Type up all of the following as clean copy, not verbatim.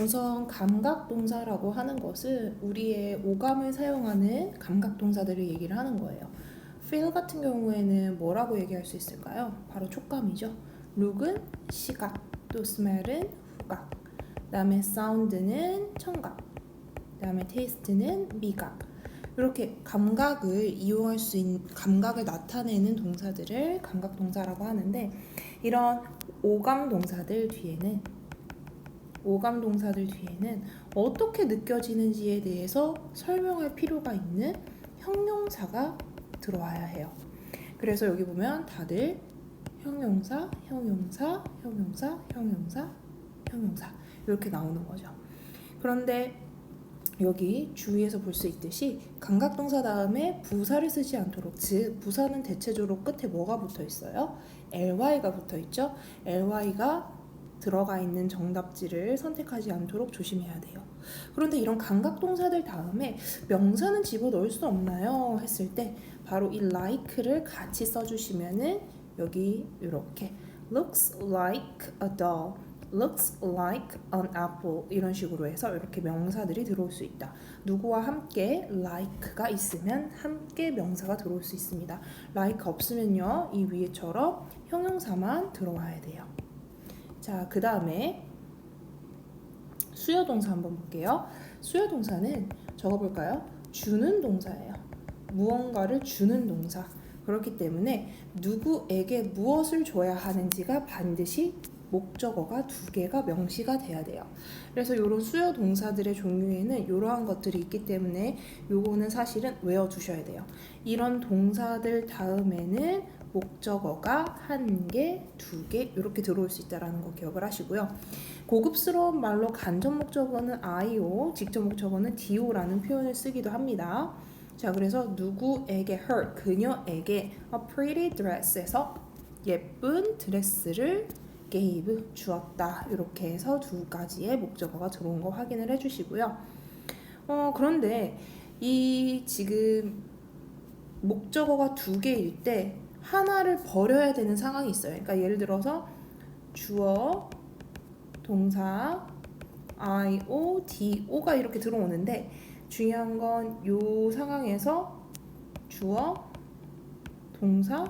우선 감각동사라고 하는 것은 우리의 오감을 사용하는 감각동사들을 얘기를 하는 거예요. feel 같은 경우에는 뭐라고 얘기할 수 있을까요? 바로 촉감이죠. look은 시각, 또 smell은 후각, 그 다음에 sound는 청각, 그 다음에 taste는 미각. 이렇게 감각을 이용할 수 있는, 감각을 나타내는 동사들을 감각동사라고 하는데, 이런 오감동사들 뒤에는 어떻게 느껴지는지에 대해서 설명할 필요가 있는 형용사가 들어와야 해요. 그래서 여기 보면 다들 형용사 이렇게 나오는 거죠. 그런데 여기 주위에서 볼 수 있듯이 감각동사 다음에 부사를 쓰지 않도록, 즉 부사는 대체적으로 끝에 뭐가 붙어 있어요? ly가 붙어 있죠. ly가 들어가 있는 정답지를 선택하지 않도록 조심해야 돼요. 그런데 이런 감각동사들 다음에 명사는 집어넣을 수 없나요? 했을 때 바로 이 like를 같이 써주시면은 여기 이렇게 looks like a doll, looks like an apple 이런 식으로 해서 이렇게 명사들이 들어올 수 있다. 누구와 함께 like가 있으면 함께 명사가 들어올 수 있습니다. like 없으면요, 이 위에처럼 형용사만 들어와야 돼요. 자, 그 다음에 수요동사 한번 볼게요. 수요동사는 적어볼까요? 주는 동사예요. 무언가를 주는 동사. 그렇기 때문에 누구에게 무엇을 줘야 하는지가 반드시 목적어가 두 개가 명시가 돼야 돼요. 그래서 이런 수요 동사들의 종류에는 이러한 것들이 있기 때문에 요거는 사실은 외워두셔야 돼요. 이런 동사들 다음에는 목적어가 한 개, 두 개 이렇게 들어올 수 있다는 거 기억을 하시고요. 고급스러운 말로 간접 목적어는 IO, 직접 목적어는 DO라는 표현을 쓰기도 합니다. 자, 그래서 누구에게, her, 그녀에게 a pretty dress에서 예쁜 드레스를 gave, 주었다. 이렇게 해서 두 가지의 목적어가 들어온 거 확인을 해주시고요. 그런데 이 지금 목적어가 두 개일 때 하나를 버려야 되는 상황이 있어요. 그러니까 예를 들어서 주어, 동사, IO, DO가 이렇게 들어오는데 중요한 건 이 상황에서 주어, 동사,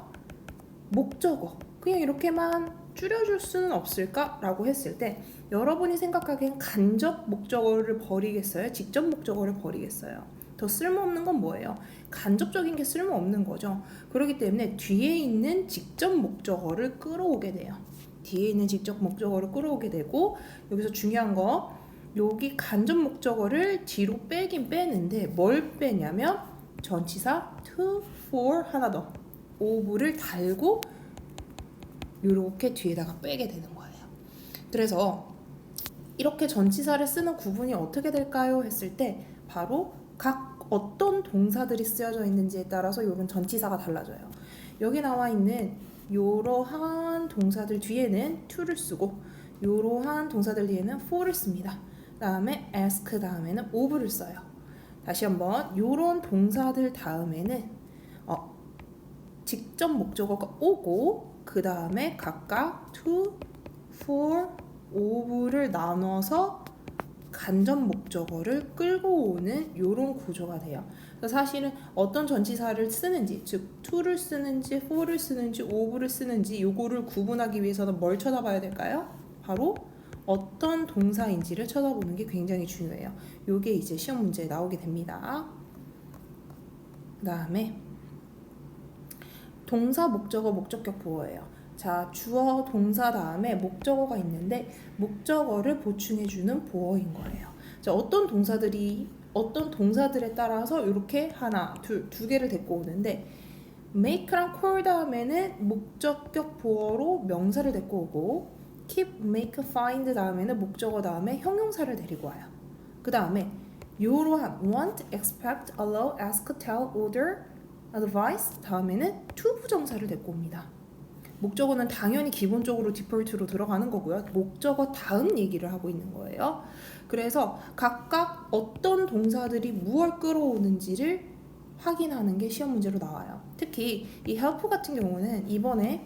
목적어 그냥 이렇게만 줄여줄 수는 없을까라고 했을 때 여러분이 생각하기엔 간접 목적어를 버리겠어요? 직접 목적어를 버리겠어요? 더 쓸모없는 건 뭐예요? 간접적인 게 쓸모없는 거죠. 그렇기 때문에 뒤에 있는 직접 목적어를 끌어오게 돼요. 뒤에 있는 직접 목적어를 끌어오게 되고 여기서 중요한 거 여기 간접 목적어를 뒤로 빼긴 빼는데 뭘 빼냐면 전치사 to, for 하나 더 of를 달고 이렇게 뒤에다가 빼게 되는 거예요. 그래서 이렇게 전치사를 쓰는 구분이 어떻게 될까요? 했을 때 바로 각 어떤 동사들이 쓰여져 있는지에 따라서 이런 전치사가 달라져요. 여기 나와 있는 이러한 동사들 뒤에는 to를 쓰고 이러한 동사들 뒤에는 for를 씁니다. 다음에 ask 다음에는 of를 써요. 다시 한번 이런 동사들 다음에는 직접 목적어가 오고 그 다음에 각각 to, for, of를 나눠서 간접 목적어를 끌고 오는 이런 구조가 돼요. 그래서 사실은 어떤 전치사를 쓰는지, 즉 to를 쓰는지, for를 쓰는지, of를 쓰는지 요거를 구분하기 위해서는 뭘 쳐다봐야 될까요? 바로 어떤 동사인지를 쳐다보는 게 굉장히 중요해요. 요게 이제 시험 문제에 나오게 됩니다. 그 다음에 동사, 목적어, 목적격 보어예요. 자, 주어, 동사 다음에 목적어가 있는데 목적어를 보충해주는 보어인 거예요. 자, 어떤 동사들에 따라서 이렇게 하나, 두 개를 데리고 오는데 make랑 call 다음에는 목적격 보어로 명사를 데리고 오고 keep, make, find 다음에는 목적어 다음에 형용사를 데리고 와요. 그 다음에 이러한 want, expect, allow, ask, tell, order, advice 다음에는 to 부정사를 데리고 옵니다. 목적어는 당연히 기본적으로 디폴트로 들어가는 거고요. 목적어 다음 얘기를 하고 있는 거예요. 그래서 각각 어떤 동사들이 무엇을 끌어오는지를 확인하는 게 시험 문제로 나와요. 특히 이 help 같은 경우는 이번에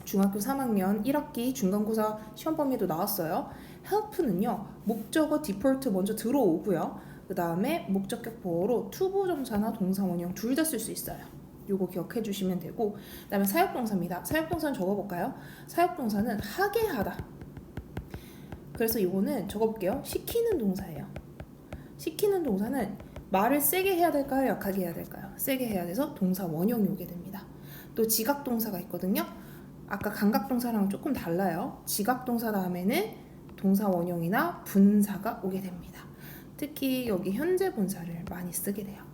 중학교 3학년 1학기 중간고사 시험 범위도 나왔어요. help는요, 목적어 디폴트 먼저 들어오고요. 그 다음에 목적격 보어로 투부정사나 동사 원형 둘 다 쓸 수 있어요. 요거 기억해 주시면 되고, 그 다음에 사역동사입니다. 사역동사는 적어볼까요? 사역동사는 하게 하다. 그래서 이거는 적어볼게요. 시키는 동사예요. 시키는 동사는 말을 세게 해야 될까요? 약하게 해야 될까요? 세게 해야 돼서 동사 원형이 오게 됩니다. 또 지각동사가 있거든요. 아까 감각동사랑 조금 달라요. 지각동사 다음에는 동사 원형이나 분사가 오게 됩니다. 특히 여기 현재 분사를 많이 쓰게 돼요.